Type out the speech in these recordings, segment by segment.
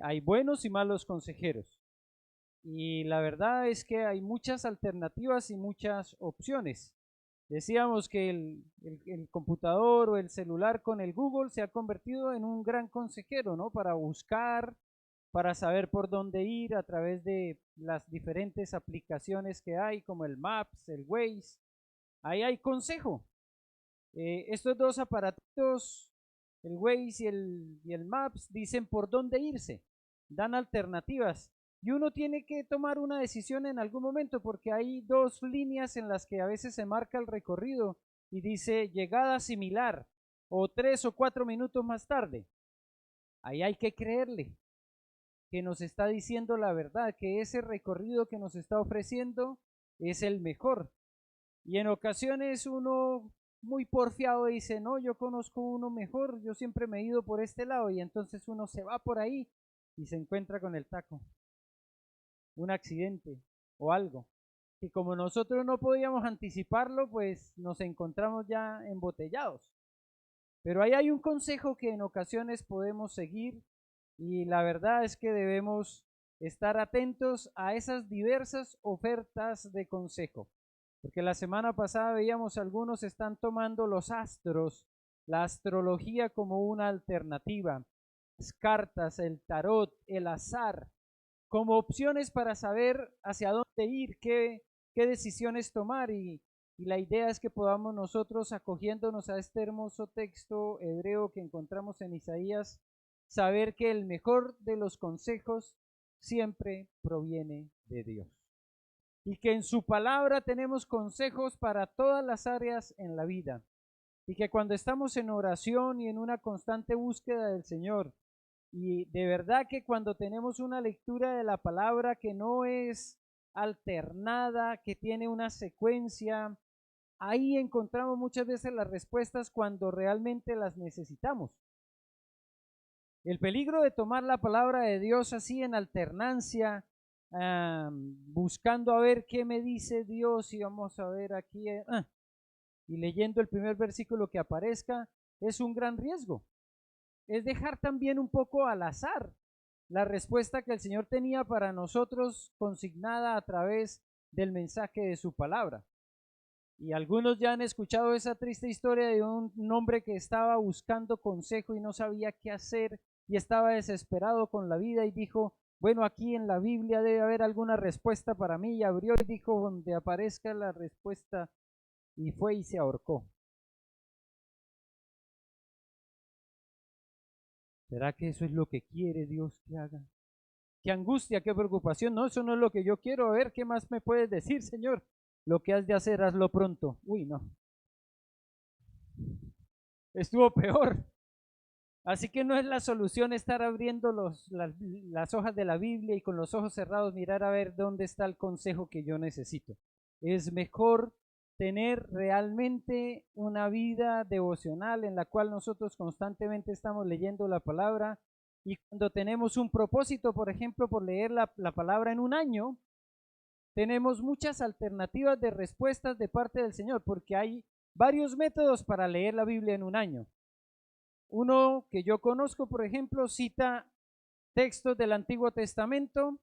hay buenos y malos consejeros. Y la verdad es que hay muchas alternativas y muchas opciones. Decíamos que el computador o el celular con el Google se ha convertido en un gran consejero, ¿no? Para buscar, para saber por dónde ir a través de las diferentes aplicaciones que hay, como el Maps, el Waze. Ahí hay consejo. Estos dos aparatos, el Waze y el Maps, dicen por dónde irse, dan alternativas. Y uno tiene que tomar una decisión en algún momento porque hay dos líneas en las que a veces se marca el recorrido y dice llegada similar o 3 o 4 minutos más tarde. Ahí hay que creerle que nos está diciendo la verdad, que ese recorrido que nos está ofreciendo es el mejor. Y en ocasiones uno muy porfiado dice, no, yo conozco uno mejor, yo siempre me he ido por este lado, y entonces uno se va por ahí y se encuentra con el taco, un accidente o algo. Y como nosotros no podíamos anticiparlo, pues nos encontramos ya embotellados. Pero ahí hay un consejo que en ocasiones podemos seguir, y la verdad es que debemos estar atentos a esas diversas ofertas de consejo. Porque la semana pasada veíamos algunos están tomando los astros, la astrología como una alternativa, las cartas, el tarot, el azar, como opciones para saber hacia dónde ir, qué decisiones tomar. Y la idea es que podamos nosotros, acogiéndonos a este hermoso texto hebreo que encontramos en Isaías, saber que el mejor de los consejos siempre proviene de Dios. Y que en su palabra tenemos consejos para todas las áreas en la vida. Y que cuando estamos en oración y en una constante búsqueda del Señor, y de verdad que cuando tenemos una lectura de la palabra que no es alternada, que tiene una secuencia, ahí encontramos muchas veces las respuestas cuando realmente las necesitamos. El peligro de tomar la palabra de Dios así en alternancia, buscando a ver qué me dice Dios, y vamos a ver aquí, y leyendo el primer versículo que aparezca, es un gran riesgo. Es dejar también un poco al azar la respuesta que el Señor tenía para nosotros consignada a través del mensaje de su palabra. Y algunos ya han escuchado esa triste historia de un hombre que estaba buscando consejo y no sabía qué hacer y estaba desesperado con la vida y dijo, bueno, aquí en la Biblia debe haber alguna respuesta para mí, y abrió y dijo, donde aparezca la respuesta, y fue y se ahorcó. ¿Será que eso es lo que quiere Dios que haga? Qué angustia, qué preocupación. No, eso no es lo que yo quiero. A ver, ¿qué más me puedes decir, Señor? Lo que has de hacer, hazlo pronto. Uy, no. Estuvo peor. Así que no es la solución estar abriendo las hojas de la Biblia y con los ojos cerrados mirar a ver dónde está el consejo que yo necesito. Es mejor tener realmente una vida devocional en la cual nosotros constantemente estamos leyendo la palabra, y cuando tenemos un propósito, por ejemplo, por leer la palabra en un año, tenemos muchas alternativas de respuestas de parte del Señor, porque hay varios métodos para leer la Biblia en un año. Uno que yo conozco, por ejemplo, cita textos del Antiguo Testamento,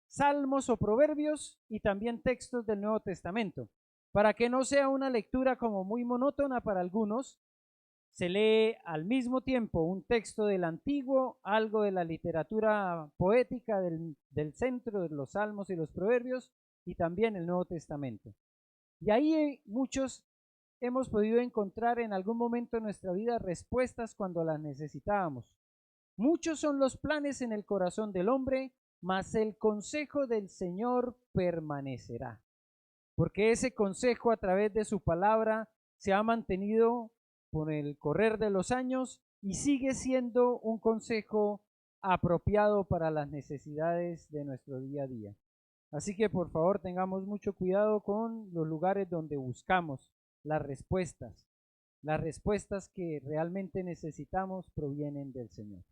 salmos o proverbios, y también textos del Nuevo Testamento. Para que no sea una lectura como muy monótona para algunos, se lee al mismo tiempo un texto del Antiguo, algo de la literatura poética del centro de los salmos y los proverbios, y también el Nuevo Testamento. Y ahí muchos hemos podido encontrar en algún momento de nuestra vida respuestas cuando las necesitábamos. Muchos son los planes en el corazón del hombre, mas el consejo del Señor permanecerá. Porque ese consejo a través de su palabra se ha mantenido por el correr de los años y sigue siendo un consejo apropiado para las necesidades de nuestro día a día. Así que por favor tengamos mucho cuidado con los lugares donde buscamos las respuestas. Las respuestas que realmente necesitamos provienen del Señor.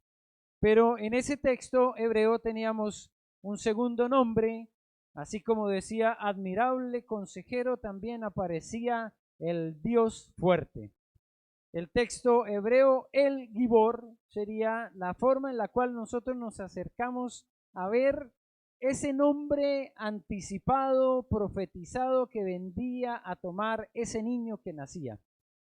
Pero en ese texto hebreo teníamos un segundo nombre, así como decía admirable consejero, también aparecía el Dios fuerte. El texto hebreo, el Gibor, sería la forma en la cual nosotros nos acercamos a ver ese nombre anticipado, profetizado que vendría a tomar ese niño que nacía.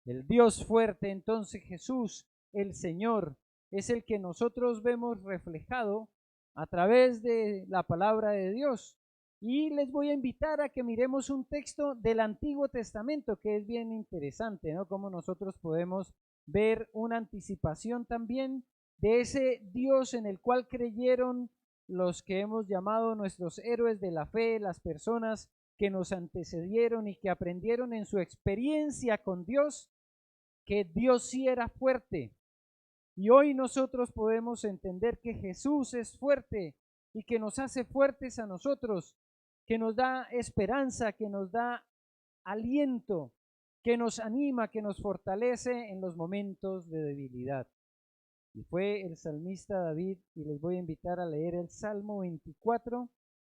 El Dios fuerte, entonces Jesús, el Señor, es el que nosotros vemos reflejado a través de la palabra de Dios. Y les voy a invitar a que miremos un texto del Antiguo Testamento que es bien interesante, ¿no? Cómo nosotros podemos ver una anticipación también de ese Dios en el cual creyeron los que hemos llamado nuestros héroes de la fe, las personas que nos antecedieron y que aprendieron en su experiencia con Dios, que Dios sí era fuerte. Y hoy nosotros podemos entender que Jesús es fuerte y que nos hace fuertes a nosotros, que nos da esperanza, que nos da aliento, que nos anima, que nos fortalece en los momentos de debilidad. Y fue el salmista David, y les voy a invitar a leer el Salmo 24,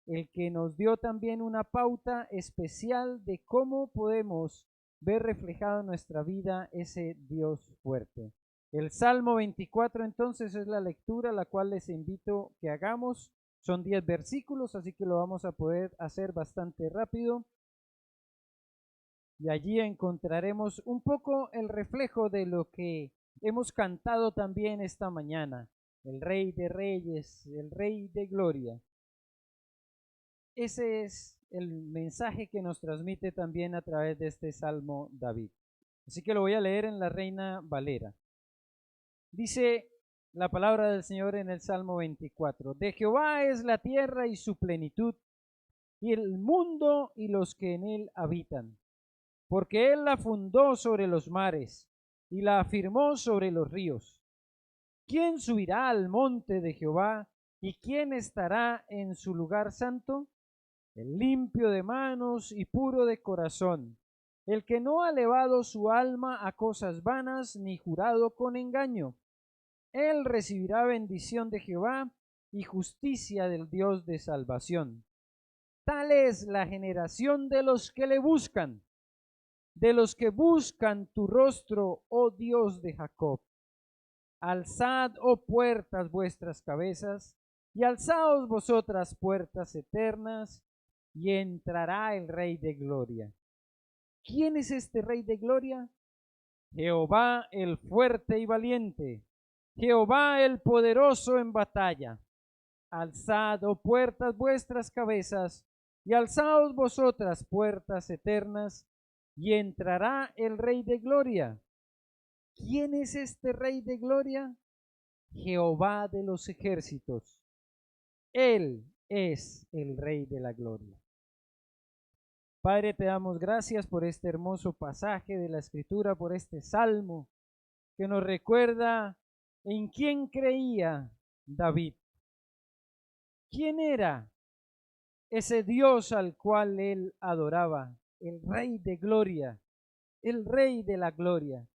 el que nos dio también una pauta especial de cómo podemos ver reflejado en nuestra vida ese Dios fuerte. El Salmo 24 entonces es la lectura la cual les invito que hagamos. Son 10 versículos, así que lo vamos a poder hacer bastante rápido. Y allí encontraremos un poco el reflejo de lo que hemos cantado también esta mañana. El Rey de Reyes, el Rey de Gloria. Ese es el mensaje que nos transmite también a través de este Salmo David. Así que lo voy a leer en la Reina Valera. Dice la palabra del Señor en el Salmo 24. De Jehová es la tierra y su plenitud, y el mundo y los que en él habitan. Porque él la fundó sobre los mares y la afirmó sobre los ríos. ¿Quién subirá al monte de Jehová y quién estará en su lugar santo? El limpio de manos y puro de corazón, el que no ha elevado su alma a cosas vanas ni jurado con engaño. Él recibirá bendición de Jehová y justicia del Dios de salvación. Tal es la generación de los que le buscan, de los que buscan tu rostro, oh Dios de Jacob. Alzad, oh puertas, vuestras cabezas, y alzaos vosotras puertas eternas, y entrará el Rey de Gloria. ¿Quién es este Rey de Gloria? Jehová el fuerte y valiente, Jehová el poderoso en batalla. Alzad, oh puertas, vuestras cabezas, y alzaos vosotras puertas eternas, y entrará el Rey de Gloria. ¿Quién es este Rey de Gloria? Jehová de los ejércitos. Él es el Rey de la Gloria. Padre, te damos gracias por este hermoso pasaje de la Escritura, por este salmo que nos recuerda en quién creía David. ¿Quién era ese Dios al cual él adoraba? El Rey de Gloria, el Rey de la Gloria.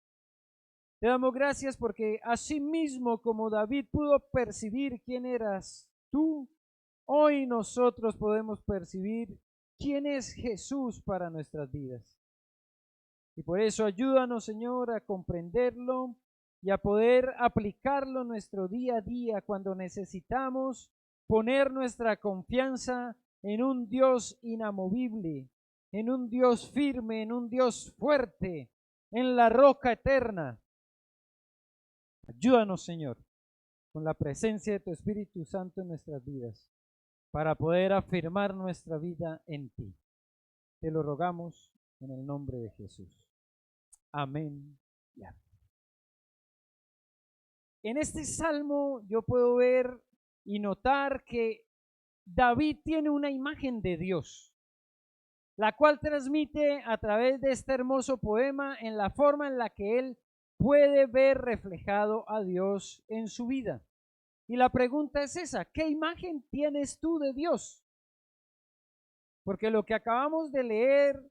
Te damos gracias porque así mismo como David pudo percibir quién eras tú, hoy nosotros podemos percibir quién es Jesús para nuestras vidas. Y por eso ayúdanos, Señor, a comprenderlo y a poder aplicarlo en nuestro día a día cuando necesitamos poner nuestra confianza en un Dios inamovible, en un Dios firme, en un Dios fuerte, en la roca eterna. Ayúdanos, Señor, con la presencia de tu Espíritu Santo en nuestras vidas, para poder afirmar nuestra vida en ti. Te lo rogamos en el nombre de Jesús. Amén y amén. En este salmo yo puedo ver y notar que David tiene una imagen de Dios, la cual transmite a través de este hermoso poema en la forma en la que él puede ver reflejado a Dios en su vida. Y la pregunta es esa: ¿qué imagen tienes tú de Dios? Porque lo que acabamos de leer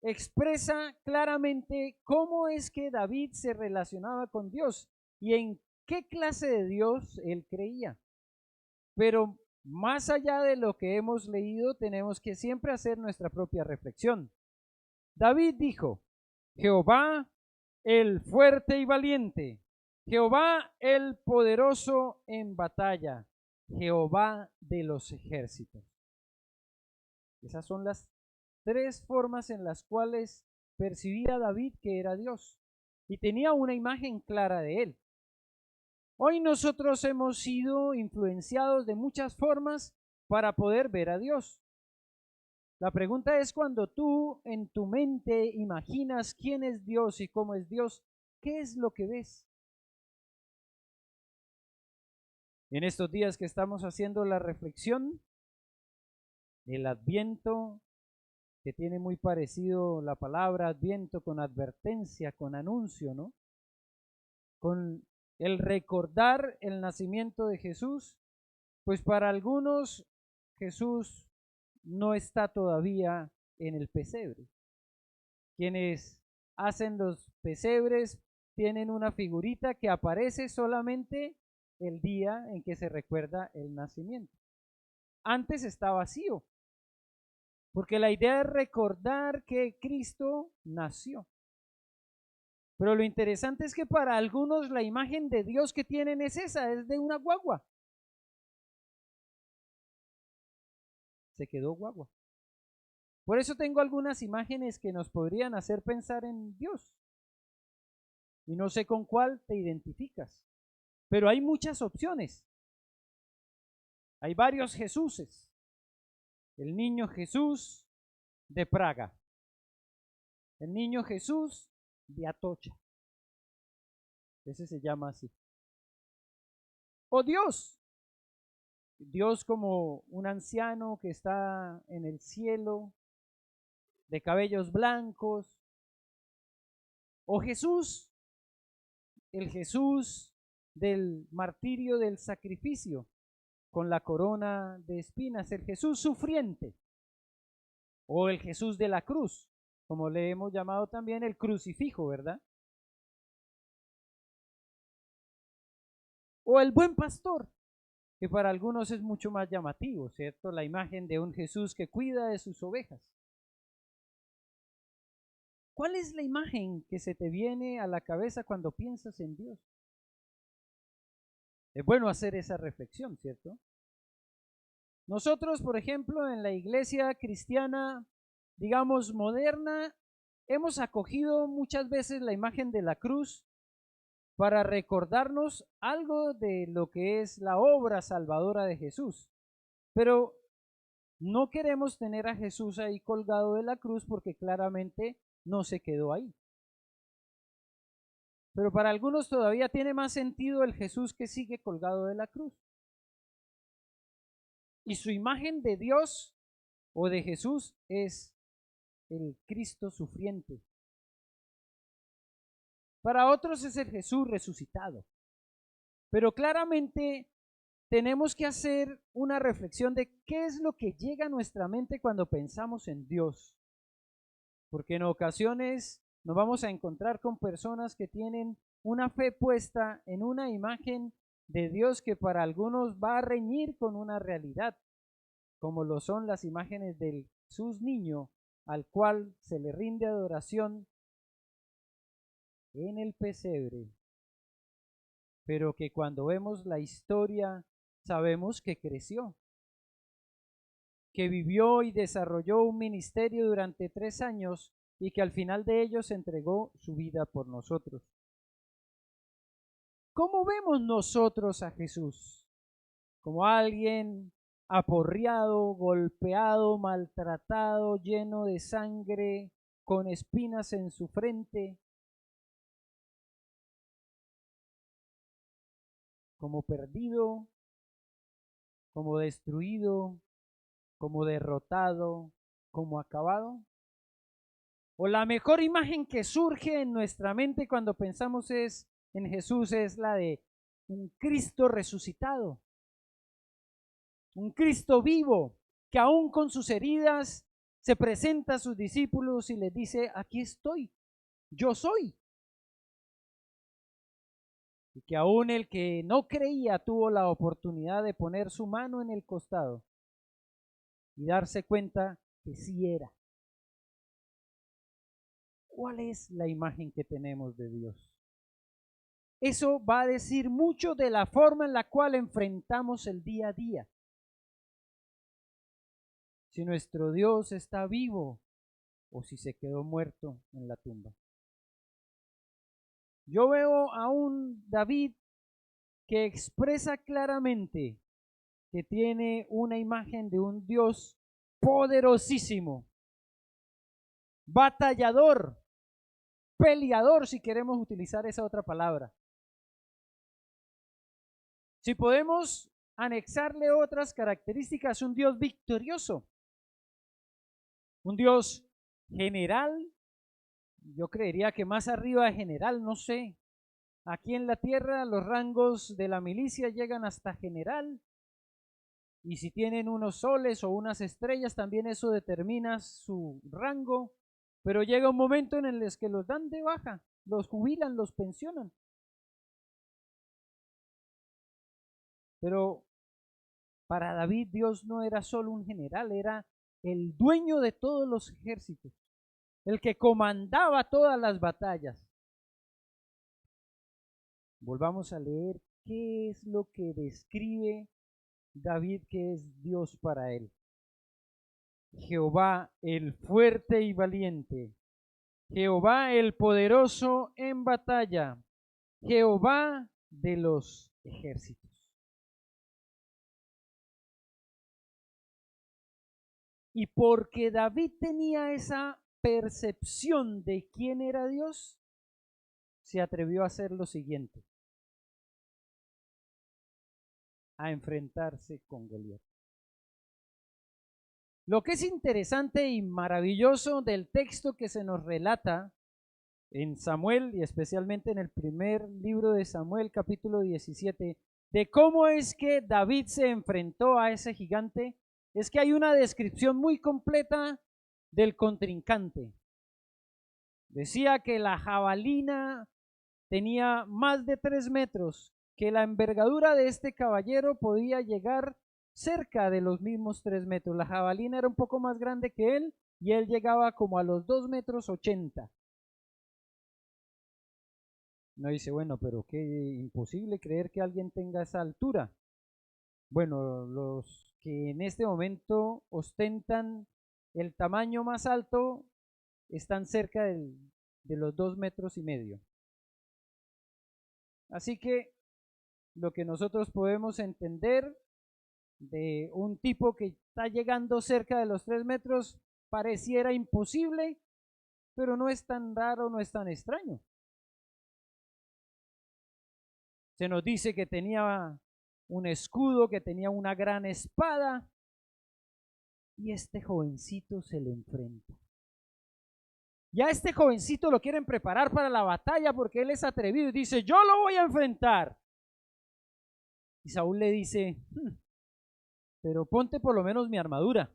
expresa claramente cómo es que David se relacionaba con Dios y en qué clase de Dios él creía. Pero más allá de lo que hemos leído, tenemos que siempre hacer nuestra propia reflexión. David dijo: Jehová el fuerte y valiente, Jehová el poderoso en batalla, Jehová de los ejércitos. Esas son las tres formas en las cuales percibía David que era Dios y tenía una imagen clara de él. Hoy nosotros hemos sido influenciados de muchas formas para poder ver a Dios. La pregunta es, cuando tú en tu mente imaginas quién es Dios y cómo es Dios, ¿qué es lo que ves? En estos días que estamos haciendo la reflexión, el Adviento, que tiene muy parecido la palabra Adviento con advertencia, con anuncio, ¿no? Con el recordar el nacimiento de Jesús, pues para algunos Jesús no está todavía en el pesebre. Quienes hacen los pesebres tienen una figurita que aparece solamente el día en que se recuerda el nacimiento. Antes está vacío, porque la idea es recordar que Cristo nació. Pero lo interesante es que para algunos la imagen de Dios que tienen es esa, es de una guagua. Se quedó guagua. Por eso tengo algunas imágenes que nos podrían hacer pensar en Dios. Y no sé con cuál te identificas. Pero hay muchas opciones. Hay varios Jesuses. El niño Jesús de Praga. El niño Jesús de Atocha. Ese se llama así. O Dios. Dios como un anciano que está en el cielo, de cabellos blancos. O Jesús, el Jesús del martirio, del sacrificio, con la corona de espinas, el Jesús sufriente. O el Jesús de la cruz, como le hemos llamado también el crucifijo, ¿verdad? O el buen pastor, que para algunos es mucho más llamativo, ¿cierto? La imagen de un Jesús que cuida de sus ovejas. ¿Cuál es la imagen que se te viene a la cabeza cuando piensas en Dios? Es bueno hacer esa reflexión, ¿cierto? Nosotros, por ejemplo, en la iglesia cristiana, digamos, moderna, hemos acogido muchas veces la imagen de la cruz para recordarnos algo de lo que es la obra salvadora de Jesús. Pero no queremos tener a Jesús ahí colgado de la cruz porque claramente no se quedó ahí. Pero para algunos todavía tiene más sentido el Jesús que sigue colgado de la cruz. Y su imagen de Dios o de Jesús es el Cristo sufriente. Para otros es el Jesús resucitado. Pero claramente tenemos que hacer una reflexión de qué es lo que llega a nuestra mente cuando pensamos en Dios. Porque en ocasiones nos vamos a encontrar con personas que tienen una fe puesta en una imagen de Dios que para algunos va a reñir con una realidad, como lo son las imágenes del Jesús niño al cual se le rinde adoración en el pesebre, pero que cuando vemos la historia sabemos que creció, que vivió y desarrolló un ministerio durante 3 años y que al final de ellos entregó su vida por nosotros. ¿Cómo vemos nosotros a Jesús? Como alguien aporreado, golpeado, maltratado, lleno de sangre, con espinas en su frente, como perdido, como destruido, como derrotado, como acabado. O la mejor imagen que surge en nuestra mente cuando pensamos en Jesús es la de un Cristo resucitado, un Cristo vivo, que aún con sus heridas se presenta a sus discípulos y les dice, aquí estoy, yo soy. Y que aún el que no creía tuvo la oportunidad de poner su mano en el costado y darse cuenta que sí era. ¿Cuál es la imagen que tenemos de Dios? Eso va a decir mucho de la forma en la cual enfrentamos el día a día. Si nuestro Dios está vivo o si se quedó muerto en la tumba. Yo veo a un David que expresa claramente que tiene una imagen de un Dios poderosísimo, batallador, peleador, si queremos utilizar esa otra palabra. Si podemos anexarle otras características, un Dios victorioso, un Dios general, yo creería que más arriba de general, no sé. Aquí en la tierra los rangos de la milicia llegan hasta general, y si tienen unos soles o unas estrellas, también eso determina su rango, pero llega un momento en el que los dan de baja, los jubilan, los pensionan. Pero para David Dios no era solo un general, era el dueño de todos los ejércitos, el que comandaba todas las batallas. Volvamos a leer qué es lo que describe David que es Dios para él. Jehová el fuerte y valiente, Jehová el poderoso en batalla, Jehová de los ejércitos. Y porque David tenía esa percepción de quién era Dios, se atrevió a hacer lo siguiente, a enfrentarse con Goliat. Lo que es interesante y maravilloso del texto que se nos relata en Samuel y especialmente en el primer libro de Samuel, capítulo 17, de cómo es que David se enfrentó a ese gigante, es que hay una descripción muy completa del contrincante. Decía que la jabalina tenía más de 3 metros, que la envergadura de este caballero podía llegar cerca de los mismos 3 metros. La jabalina era un poco más grande que él y él llegaba como a los 2 metros 80. No dice, bueno, pero qué imposible creer que alguien tenga esa altura. Bueno, los que en este momento ostentan el tamaño más alto están cerca de los 2,5 metros. Así que lo que nosotros podemos entender de un tipo que está llegando cerca de los 3 metros pareciera imposible, pero no es tan raro, no es tan extraño. Se nos dice que tenía un escudo, que tenía una gran espada, y este jovencito se le enfrenta. Ya este jovencito lo quieren preparar para la batalla porque él es atrevido y dice, yo lo voy a enfrentar. Y Saúl le dice, pero ponte por lo menos mi armadura.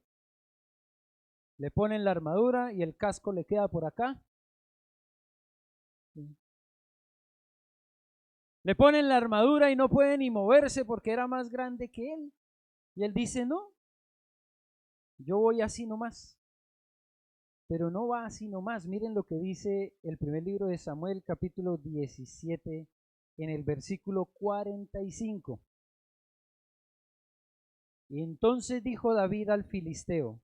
Le ponen la armadura y el casco le queda por acá. Le ponen la armadura y no puede ni moverse porque era más grande que él. Y él dice, no, yo voy así nomás. Pero no va así nomás. Miren lo que dice el primer libro de Samuel, capítulo 17, en el versículo 45. Y entonces dijo David al filisteo,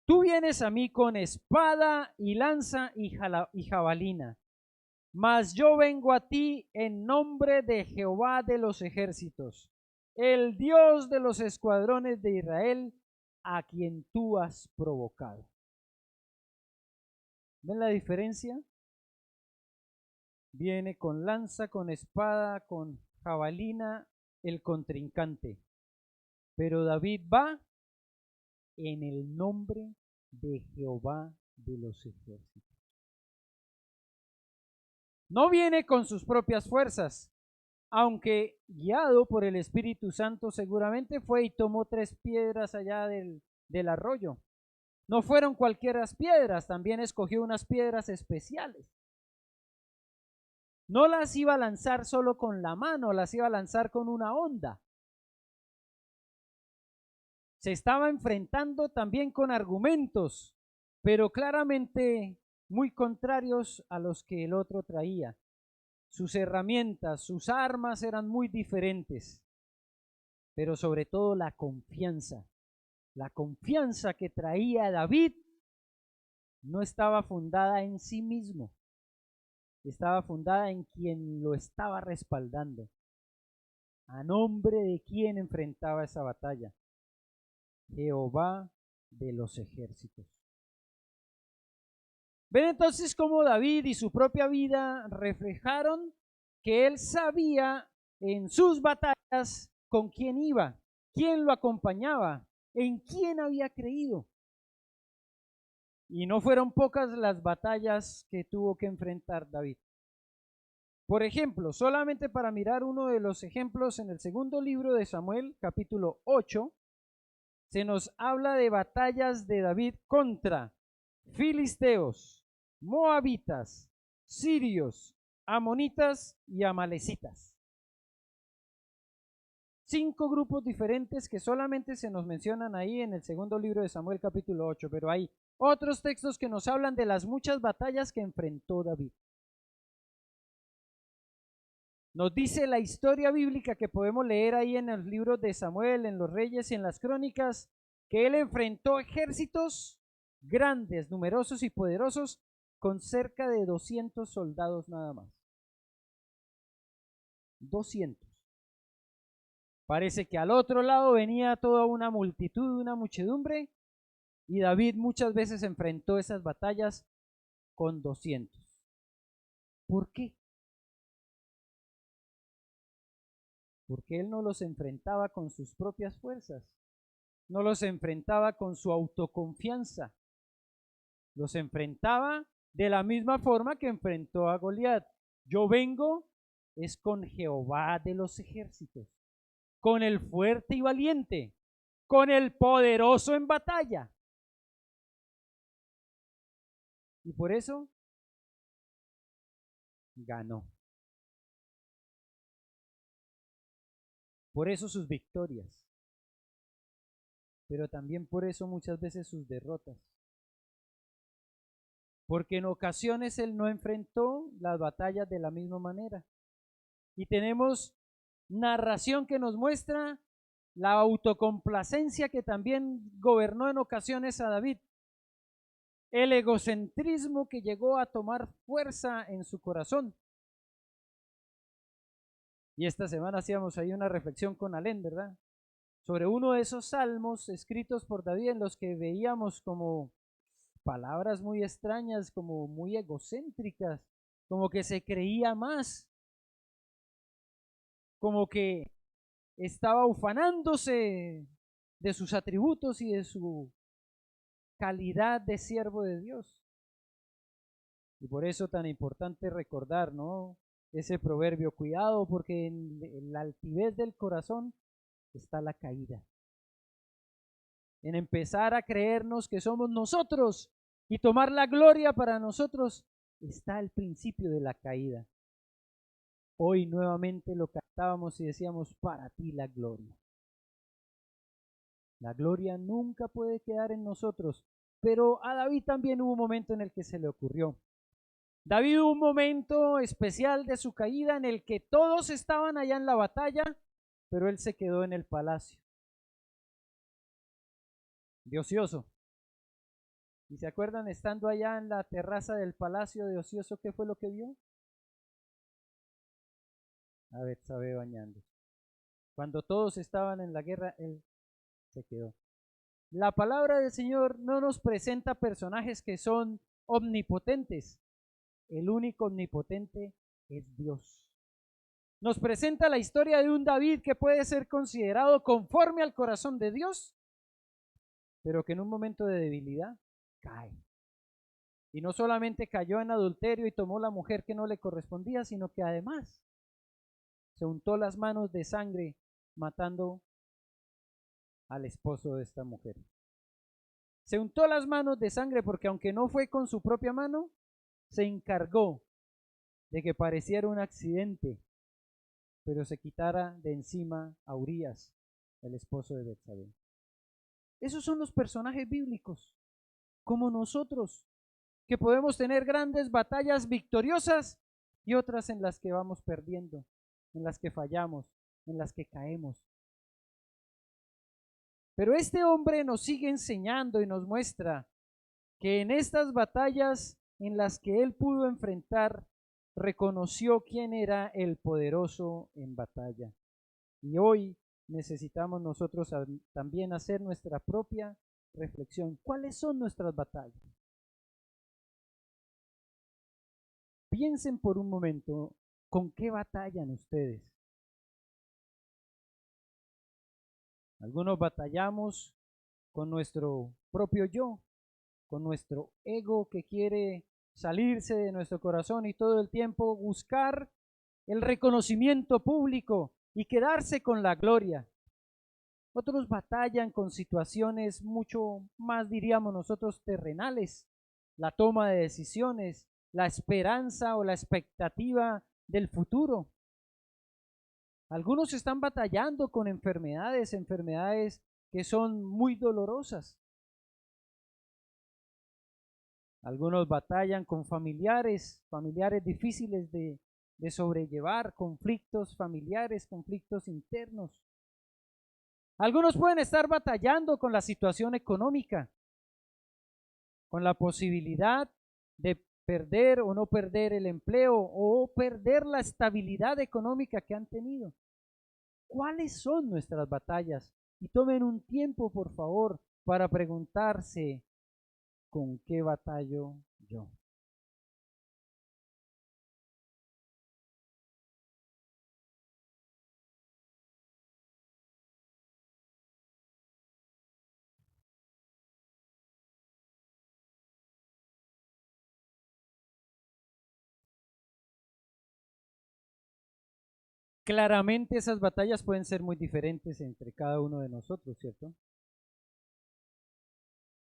tú vienes a mí con espada y lanza y jabalina, mas yo vengo a ti en nombre de Jehová de los ejércitos, el Dios de los escuadrones de Israel, a quien tú has provocado. ¿Ven la diferencia? Viene con lanza, con espada, con jabalina, el contrincante. Pero David va en el nombre de Jehová de los ejércitos. No viene con sus propias fuerzas, aunque guiado por el Espíritu Santo seguramente fue y tomó 3 piedras allá del arroyo. No fueron cualquiera piedras, también escogió unas piedras especiales. No las iba a lanzar solo con la mano, las iba a lanzar con una honda. Se estaba enfrentando también con argumentos, pero claramente muy contrarios a los que el otro traía. Sus herramientas, sus armas eran muy diferentes, pero sobre todo la confianza que traía David no estaba fundada en sí mismo, estaba fundada en quien lo estaba respaldando, a nombre de quien enfrentaba esa batalla: Jehová de los ejércitos. Ven entonces cómo David y su propia vida reflejaron que él sabía en sus batallas con quién iba, quién lo acompañaba, en quién había creído. Y no fueron pocas las batallas que tuvo que enfrentar David. Por ejemplo, solamente para mirar uno de los ejemplos, en el segundo libro de Samuel, capítulo 8, se nos habla de batallas de David contra filisteos, moabitas, sirios, amonitas y amalecitas. 5 grupos diferentes que solamente se nos mencionan ahí en el segundo libro de Samuel capítulo 8, pero hay otros textos que nos hablan de las muchas batallas que enfrentó David. Nos dice la historia bíblica que podemos leer ahí en los libros de Samuel, en los Reyes y en las Crónicas, que él enfrentó ejércitos grandes, numerosos y poderosos, con cerca de 200 soldados nada más. 200. Parece que al otro lado venía toda una multitud, una muchedumbre, y David muchas veces enfrentó esas batallas con 200. ¿Por qué? Porque él no los enfrentaba con sus propias fuerzas, no los enfrentaba con su autoconfianza, los enfrentaba de la misma forma que enfrentó a Goliat. Yo vengo es con Jehová de los ejércitos, con el fuerte y valiente, con el poderoso en batalla. Y por eso ganó. Por eso sus victorias, pero también por eso muchas veces sus derrotas. Porque en ocasiones él no enfrentó las batallas de la misma manera. Y tenemos narración que nos muestra la autocomplacencia que también gobernó en ocasiones a David, el egocentrismo que llegó a tomar fuerza en su corazón. Y esta semana hacíamos ahí una reflexión con Alén, ¿verdad? Sobre uno de esos salmos escritos por David en los que veíamos como palabras muy extrañas, como muy egocéntricas, como que se creía más, como que estaba ufanándose de sus atributos y de su calidad de siervo de Dios. Y por eso tan importante recordar, ¿no? Ese proverbio: cuidado, porque en la altivez del corazón está la caída. En empezar a creernos que somos nosotros y tomar la gloria para nosotros está el principio de la caída. Hoy nuevamente lo cantábamos y decíamos: para ti la gloria. La gloria nunca puede quedar en nosotros, pero a David también hubo un momento en el que se le ocurrió. David hubo un momento especial de su caída en el que todos estaban allá en la batalla, pero él se quedó en el palacio, de ocioso. ¿Y se acuerdan, estando allá en la terraza del palacio de ocioso, qué fue lo que vio? A Betsabé bañando. Cuando todos estaban en la guerra, él se quedó. La palabra del Señor no nos presenta personajes que son omnipotentes. El único omnipotente es Dios. Nos presenta la historia de un David que puede ser considerado conforme al corazón de Dios, pero que en un momento de debilidad cae. Y no solamente cayó en adulterio y tomó la mujer que no le correspondía, sino que además se untó las manos de sangre matando al esposo de esta mujer. Se untó las manos de sangre porque, aunque no fue con su propia mano, se encargó de que pareciera un accidente, pero se quitara de encima a Urías, el esposo de Betsabé. Esos son los personajes bíblicos, como nosotros. que podemos tener grandes batallas victoriosas y otras en las que vamos perdiendo, en las que fallamos, en las que caemos. Pero este hombre nos sigue enseñando y nos muestra que en estas batallas en las que él pudo enfrentar, reconoció quién era el poderoso en batalla. Y hoy necesitamos nosotros también hacer nuestra propia reflexión. ¿Cuáles son nuestras batallas? Piensen por un momento, ¿con qué batallan ustedes? Algunos batallamos con nuestro propio yo, con nuestro ego que quiere salirse de nuestro corazón y todo el tiempo buscar el reconocimiento público y quedarse con la gloria. Otros batallan con situaciones mucho más, diríamos nosotros, terrenales, la toma de decisiones, la esperanza o la expectativa del futuro. Algunos están batallando con enfermedades que son muy dolorosas. Algunos batallan con familiares difíciles de sobrellevar, conflictos familiares, conflictos internos. Algunos pueden estar batallando con la situación económica, con la posibilidad de perder o no perder el empleo o perder la estabilidad económica que han tenido. ¿Cuáles son nuestras batallas? Y tomen un tiempo, por favor, para preguntarse, ¿con qué batallo yo? Claramente esas batallas pueden ser muy diferentes entre cada uno de nosotros, ¿cierto?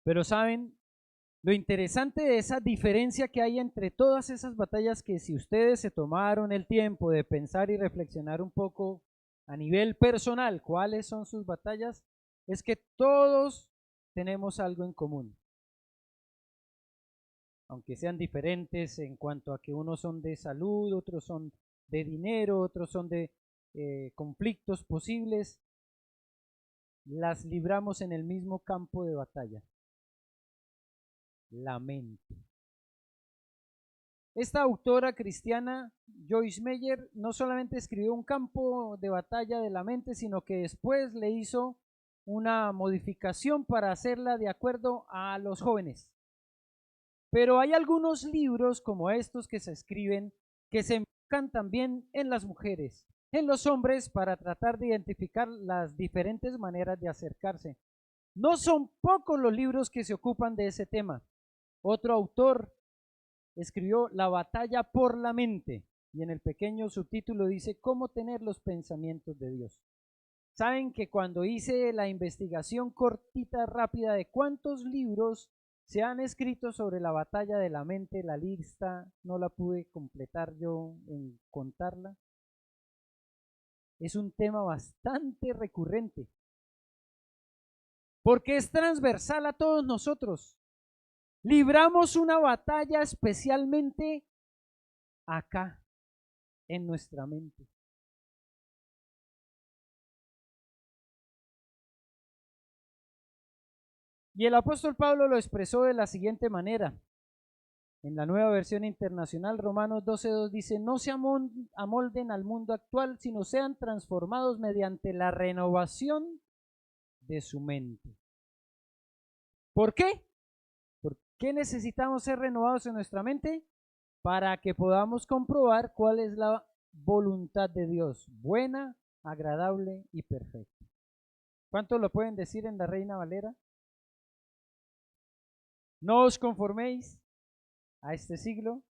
Pero saben, lo interesante de esa diferencia que hay entre todas esas batallas, que si ustedes se tomaron el tiempo de pensar y reflexionar un poco a nivel personal cuáles son sus batallas, es que todos tenemos algo en común. Aunque sean diferentes en cuanto a que unos son de salud, otros son de dinero, otros son de conflictos posibles, las libramos en el mismo campo de batalla, la mente. Esta autora cristiana, Joyce Meyer, no solamente escribió un campo de batalla de la mente, sino que después le hizo una modificación para hacerla de acuerdo a los jóvenes. Pero hay algunos libros como estos que se escriben que se enfocan también en las mujeres, en los hombres, para tratar de identificar las diferentes maneras de acercarse. No son pocos los libros que se ocupan de ese tema. Otro autor escribió La batalla por la mente y en el pequeño subtítulo dice cómo tener los pensamientos de Dios. Saben que cuando hice la investigación cortita, rápida de cuántos libros se han escrito sobre la batalla de la mente, la lista no la pude completar yo en contarla. Es un tema bastante recurrente porque es transversal a todos nosotros. Libramos una batalla especialmente acá, en nuestra mente. Y el apóstol Pablo lo expresó de la siguiente manera. En la Nueva Versión Internacional, Romanos 12:2 dice, no se amolden al mundo actual, sino sean transformados mediante la renovación de su mente. ¿Por qué? ¿Por qué necesitamos ser renovados en nuestra mente? Para que podamos comprobar cuál es la voluntad de Dios, buena, agradable y perfecta. ¿Cuántos lo pueden decir en la Reina Valera? No os conforméis a este siglo,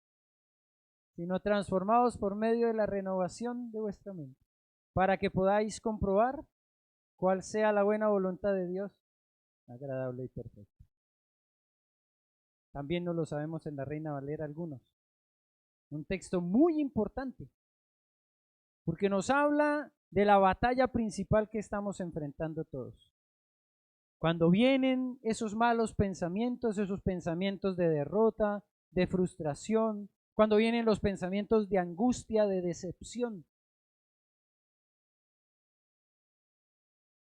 sino transformados por medio de la renovación de vuestra mente, para que podáis comprobar cuál sea la buena voluntad de Dios, agradable y perfecta. También no lo sabemos en la Reina Valera algunos. Un texto muy importante, porque nos habla de la batalla principal que estamos enfrentando todos. Cuando vienen esos malos pensamientos, esos pensamientos de derrota, de frustración, cuando vienen los pensamientos de angustia, de decepción.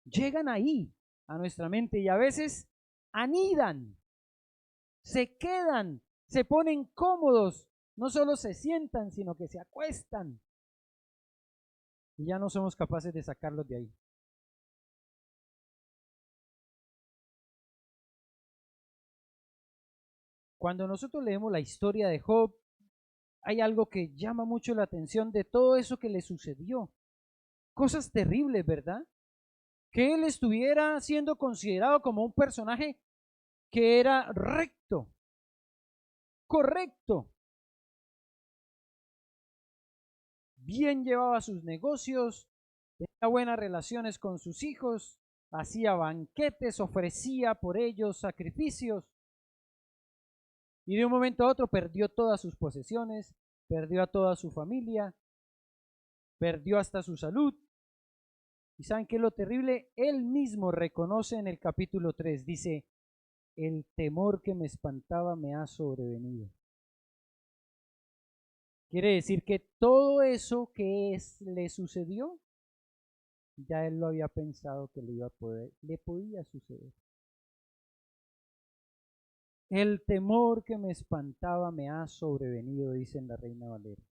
Llegan ahí a nuestra mente y a veces anidan, se quedan, se ponen cómodos, no solo se sientan, sino que se acuestan y ya no somos capaces de sacarlos de ahí. Cuando nosotros leemos la historia de Job, hay algo que llama mucho la atención de todo eso que le sucedió. Cosas terribles, ¿verdad? Que él estuviera siendo considerado como un personaje que era recto, correcto, bien llevaba sus negocios, tenía buenas relaciones con sus hijos, hacía banquetes, ofrecía por ellos sacrificios, y de un momento a otro perdió todas sus posesiones, perdió a toda su familia, perdió hasta su salud. ¿Y saben qué es lo terrible? Él mismo reconoce en el capítulo 3, dice, el temor que me espantaba me ha sobrevenido. Quiere decir que todo eso que le sucedió, ya él lo había pensado que le podía suceder. El temor que me espantaba me ha sobrevenido, dice en la Reina Valera.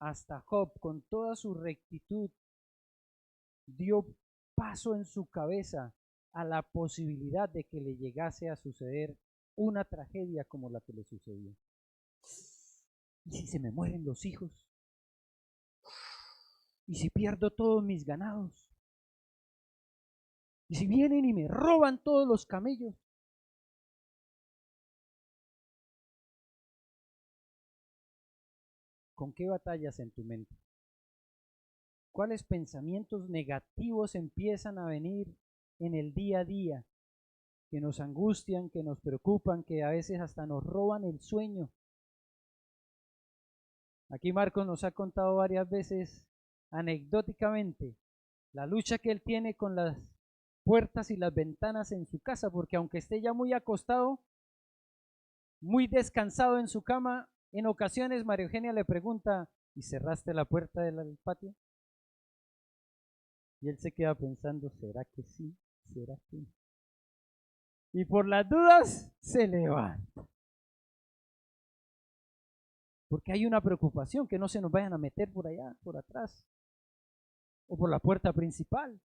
Hasta Job, con toda su rectitud, dio paso en su cabeza a la posibilidad de que le llegase a suceder una tragedia como la que le sucedió. ¿Y si se me mueren los hijos? ¿Y si pierdo todos mis ganados? ¿Y si vienen y me roban todos los camellos? ¿Con qué batallas en tu mente? ¿Cuáles pensamientos negativos empiezan a venir en el día a día que nos angustian, que nos preocupan, que a veces hasta nos roban el sueño? Aquí Marcos nos ha contado varias veces anecdóticamente la lucha que él tiene con las puertas y las ventanas en su casa, porque aunque esté ya muy acostado, muy descansado en su cama, en ocasiones María Eugenia le pregunta, ¿y cerraste la puerta del patio? Y él se queda pensando, ¿será que sí? ¿Será que no? Y por las dudas se levanta. Porque hay una preocupación que no se nos vayan a meter por allá, por atrás, o por la puerta principal.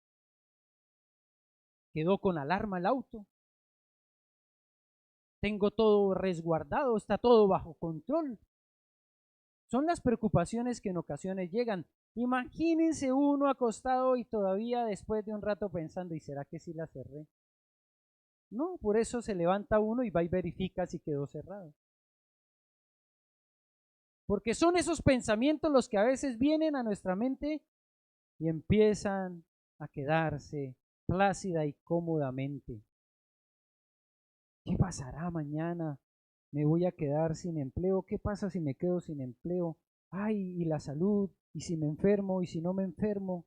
Quedó con alarma el auto. Tengo todo resguardado, está todo bajo control. Son las preocupaciones que en ocasiones llegan. Imagínense uno acostado y todavía después de un rato pensando, ¿y será que sí la cerré? No, por eso se levanta uno y va y verifica si quedó cerrado. Porque son esos pensamientos los que a veces vienen a nuestra mente y empiezan a quedarse plácida y cómodamente. ¿Qué pasará mañana? ¿Me voy a quedar sin empleo? ¿Qué pasa si me quedo sin empleo? Ay, y la salud, y si me enfermo, y si no me enfermo,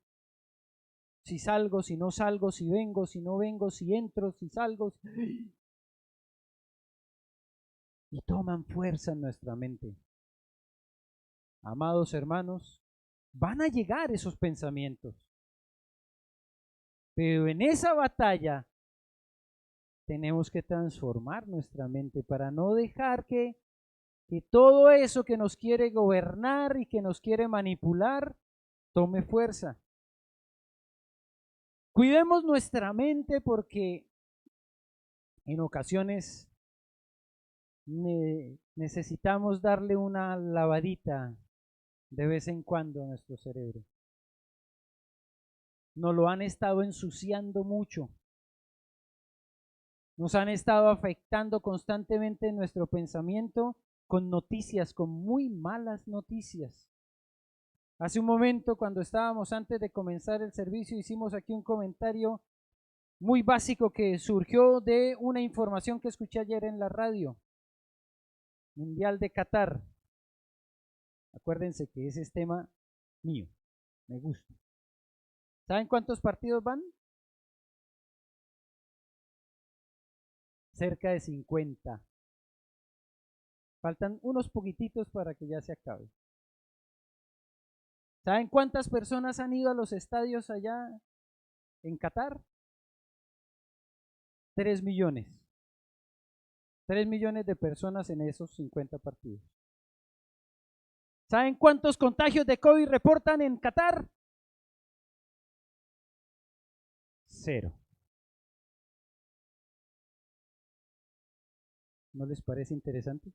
si salgo, si no salgo, si vengo, si no vengo, si entro, si salgo. Y toman fuerza en nuestra mente. Amados hermanos, van a llegar esos pensamientos. Pero en esa batalla tenemos que transformar nuestra mente para no dejar que todo eso que nos quiere gobernar y que nos quiere manipular tome fuerza. Cuidemos nuestra mente porque en ocasiones necesitamos darle una lavadita de vez en cuando a nuestro cerebro. Nos lo han estado ensuciando mucho. Nos han estado afectando constantemente nuestro pensamiento con noticias, con muy malas noticias. Hace un momento, cuando estábamos antes de comenzar el servicio, hicimos aquí un comentario muy básico que surgió de una información que escuché ayer en la radio. Mundial de Qatar. Acuérdense que ese es tema mío, me gusta. ¿Saben cuántos partidos van? Cerca de 50. Faltan unos poquititos para que ya se acabe. ¿Saben cuántas personas han ido a los estadios allá en Qatar? 3 millones. 3 millones de personas en esos 50 partidos. ¿Saben cuántos contagios de COVID reportan en Qatar? 0. ¿No les parece interesante?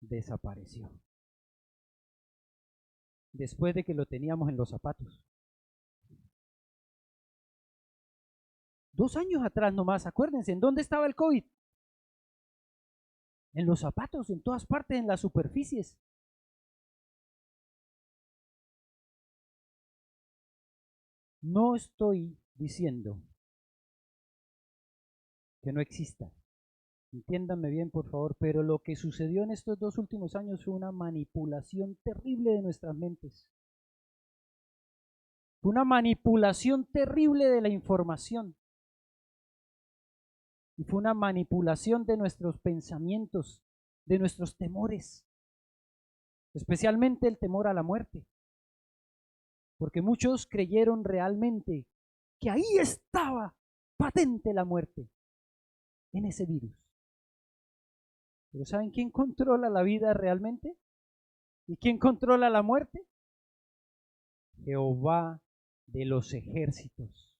Desapareció. Después de que lo teníamos en los zapatos. 2 años atrás nomás, acuérdense, ¿en dónde estaba el COVID? En los zapatos, en todas partes, en las superficies. No estoy diciendo que no exista. Entiéndanme bien, por favor, pero lo que sucedió en estos 2 últimos años fue una manipulación terrible de nuestras mentes. Fue una manipulación terrible de la información. Y fue una manipulación de nuestros pensamientos, de nuestros temores, especialmente el temor a la muerte. Porque muchos creyeron realmente que ahí estaba patente la muerte, en ese virus. Pero ¿saben quién controla la vida realmente? ¿Y quién controla la muerte? Jehová de los ejércitos,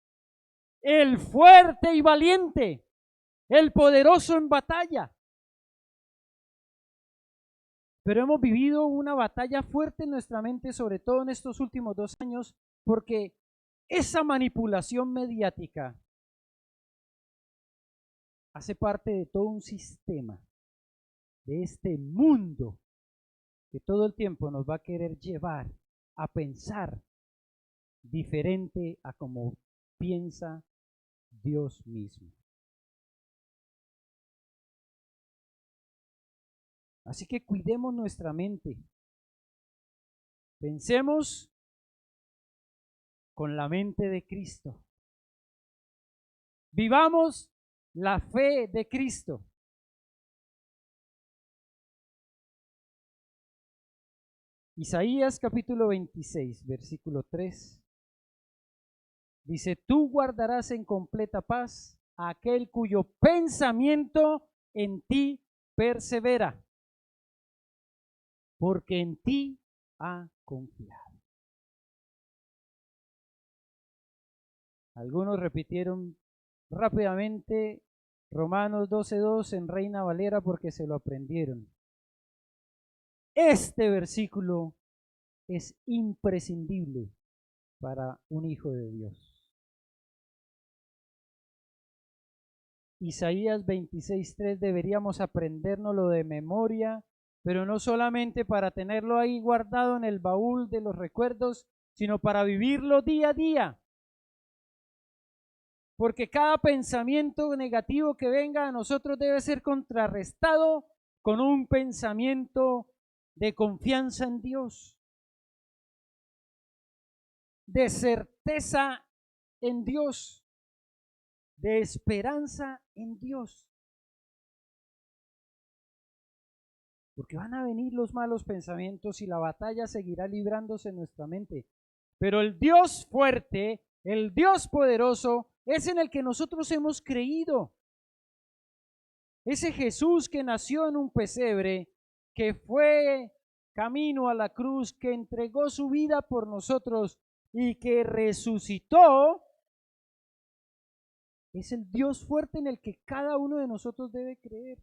el fuerte y valiente, el poderoso en batalla. Pero hemos vivido una batalla fuerte en nuestra mente, sobre todo en estos últimos 2 años, porque esa manipulación mediática hace parte de todo un sistema, de este mundo que todo el tiempo nos va a querer llevar a pensar diferente a como piensa Dios mismo. Así que cuidemos nuestra mente. Pensemos con la mente de Cristo. Vivamos la fe de Cristo. Isaías capítulo 26, versículo 3. Dice, tú guardarás en completa paz a aquel cuyo pensamiento en ti persevera, porque en ti ha confiado. Algunos repitieron rápidamente Romanos 12:2 en Reina Valera porque se lo aprendieron. Este versículo es imprescindible para un hijo de Dios. Isaías 26:3 deberíamos aprendérnoslo de memoria, pero no solamente para tenerlo ahí guardado en el baúl de los recuerdos, sino para vivirlo día a día. Porque cada pensamiento negativo que venga a nosotros debe ser contrarrestado con un pensamiento de confianza en Dios, de certeza en Dios, de esperanza en Dios. Porque van a venir los malos pensamientos y la batalla seguirá librándose en nuestra mente. Pero el Dios fuerte, el Dios poderoso, es en el que nosotros hemos creído. Ese Jesús que nació en un pesebre, que fue camino a la cruz, que entregó su vida por nosotros y que resucitó, es el Dios fuerte en el que cada uno de nosotros debe creer.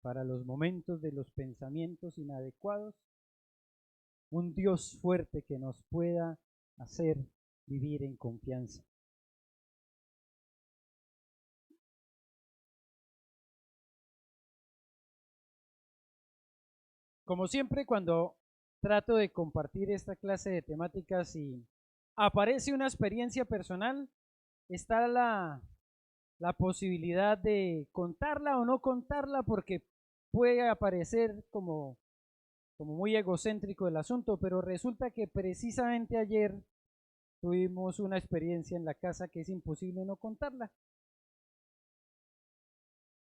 Para los momentos de los pensamientos inadecuados, un Dios fuerte que nos pueda hacer vivir en confianza. Como siempre, cuando trato de compartir esta clase de temáticas y aparece una experiencia personal, está la posibilidad de contarla o no contarla, porque puede aparecer como muy egocéntrico el asunto, pero resulta que precisamente ayer tuvimos una experiencia en la casa que es imposible no contarla,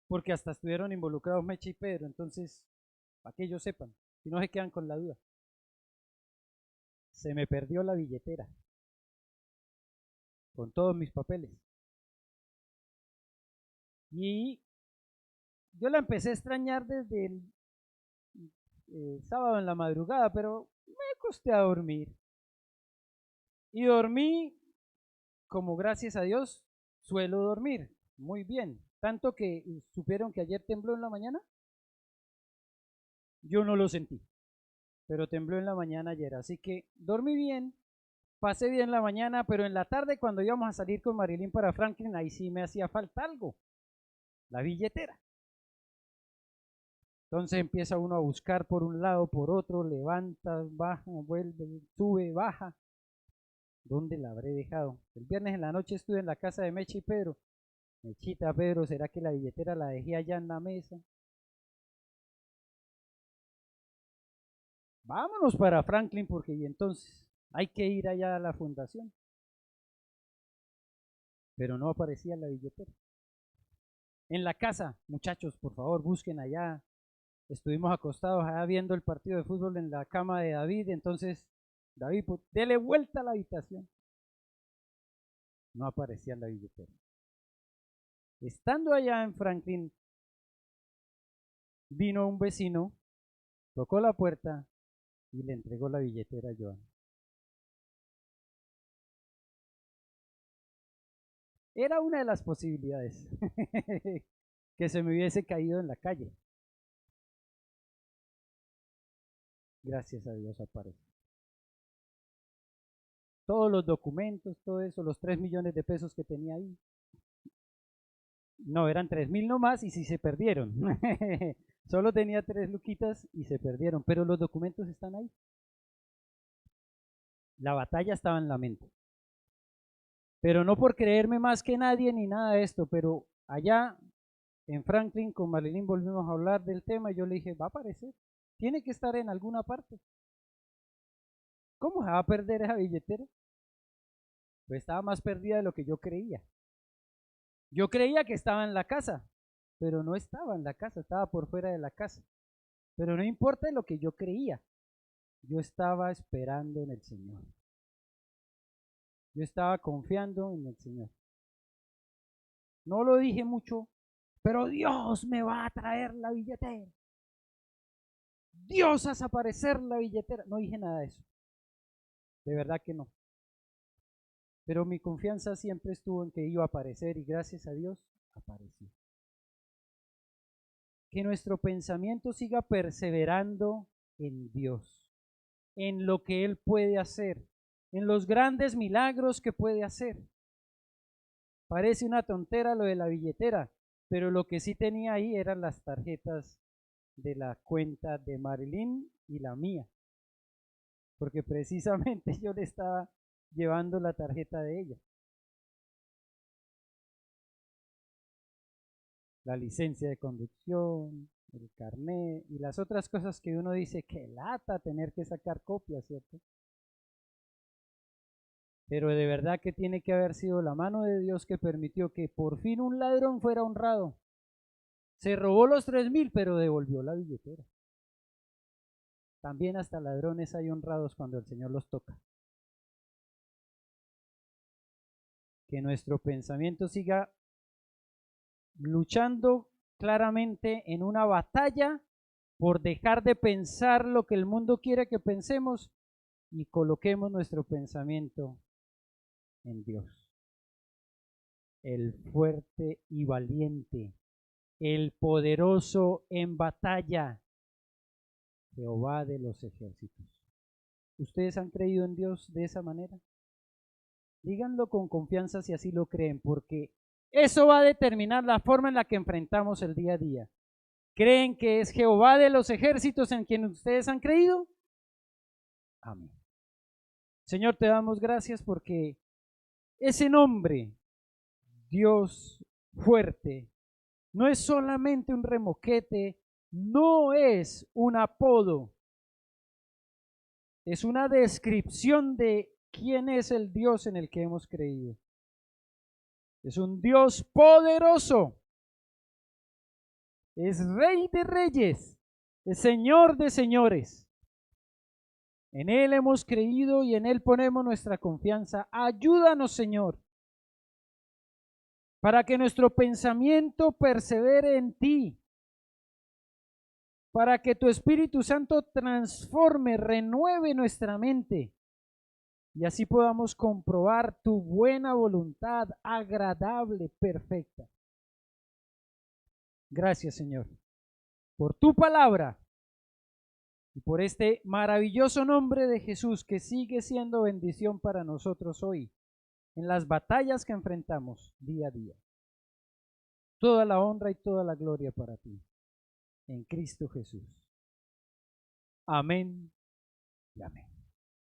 porque hasta estuvieron involucrados Meche y Pedro, entonces, para que ellos sepan, si no se quedan con la duda. Se me perdió la billetera con todos mis papeles. Y yo la empecé a extrañar desde el sábado en la madrugada, pero me acosté a dormir. Y dormí como, gracias a Dios, suelo dormir muy bien. Tanto que supieron que ayer tembló en la mañana. Yo no lo sentí, pero tembló en la mañana ayer. Así que dormí bien, pasé bien la mañana, pero en la tarde cuando íbamos a salir con Marilyn para Franklin, ahí sí me hacía falta algo, la billetera. Entonces empieza uno a buscar por un lado, por otro, levanta, baja, vuelve, sube, baja. ¿Dónde la habré dejado? El viernes en la noche estuve en la casa de Meche y Pedro. Mechita, Pedro, ¿será que la billetera la dejé allá en la mesa? Vámonos para Franklin porque y entonces hay que ir allá a la fundación. Pero no aparecía la billetera. En la casa, muchachos, por favor, busquen allá. Estuvimos acostados allá viendo el partido de fútbol en la cama de David. Entonces, David, dele vuelta a la habitación. No aparecía la billetera. Estando allá en Franklin, vino un vecino, tocó la puerta y le entregó la billetera a Joan. Era una de las posibilidades que se me hubiese caído en la calle. Gracias a Dios apareció. Todos los documentos, todo eso, los 3 millones de pesos que tenía ahí. No, eran 3.000 nomás y si se perdieron. Solo tenía 3 luquitas y se perdieron, pero los documentos están ahí. La batalla estaba en la mente. Pero no por creerme más que nadie ni nada de esto, pero allá en Franklin con Marilyn volvimos a hablar del tema y yo le dije, va a aparecer, tiene que estar en alguna parte. ¿Cómo se va a perder esa billetera? Pues estaba más perdida de lo que yo creía. Yo creía que estaba en la casa, pero no estaba en la casa, estaba por fuera de la casa. Pero no importa lo que yo creía, yo estaba esperando en el Señor. Yo estaba confiando en el Señor. No lo dije mucho, pero Dios me va a traer la billetera. Dios hace aparecer la billetera. No dije nada de eso. De verdad que no. Pero mi confianza siempre estuvo en que iba a aparecer y gracias a Dios apareció. Que nuestro pensamiento siga perseverando en Dios, en lo que Él puede hacer, en los grandes milagros que puede hacer. Parece una tontera lo de la billetera, pero lo que sí tenía ahí eran las tarjetas de la cuenta de Marilyn y la mía, porque precisamente yo le estaba llevando la tarjeta de ella. La licencia de conducción, el carnet y las otras cosas que uno dice que lata tener que sacar copias, ¿cierto? Pero de verdad que tiene que haber sido la mano de Dios que permitió que por fin un ladrón fuera honrado. Se robó los 3.000, pero devolvió la billetera. También hasta ladrones hay honrados cuando el Señor los toca. Que nuestro pensamiento siga luchando claramente en una batalla por dejar de pensar lo que el mundo quiere que pensemos y coloquemos nuestro pensamiento en Dios, el fuerte y valiente, el poderoso en batalla, Jehová de los ejércitos. ¿Ustedes han creído en Dios de esa manera? Díganlo con confianza si así lo creen, porque eso va a determinar la forma en la que enfrentamos el día a día. ¿Creen que es Jehová de los ejércitos en quien ustedes han creído? Amén. Señor, te damos gracias porque ese nombre, Dios fuerte, no es solamente un remoquete, no es un apodo, es una descripción de ¿Quién es el Dios en el que hemos creído? Es un Dios poderoso. Es Rey de reyes. Es Señor de señores. En Él hemos creído y en Él ponemos nuestra confianza. Ayúdanos, Señor, para que nuestro pensamiento persevere en ti, para que tu Espíritu Santo transforme, renueve nuestra mente y así podamos comprobar tu buena voluntad, agradable, perfecta. Gracias, Señor, por tu palabra y por este maravilloso nombre de Jesús que sigue siendo bendición para nosotros hoy en las batallas que enfrentamos día a día. Toda la honra y toda la gloria para ti, en Cristo Jesús. Amén y amén.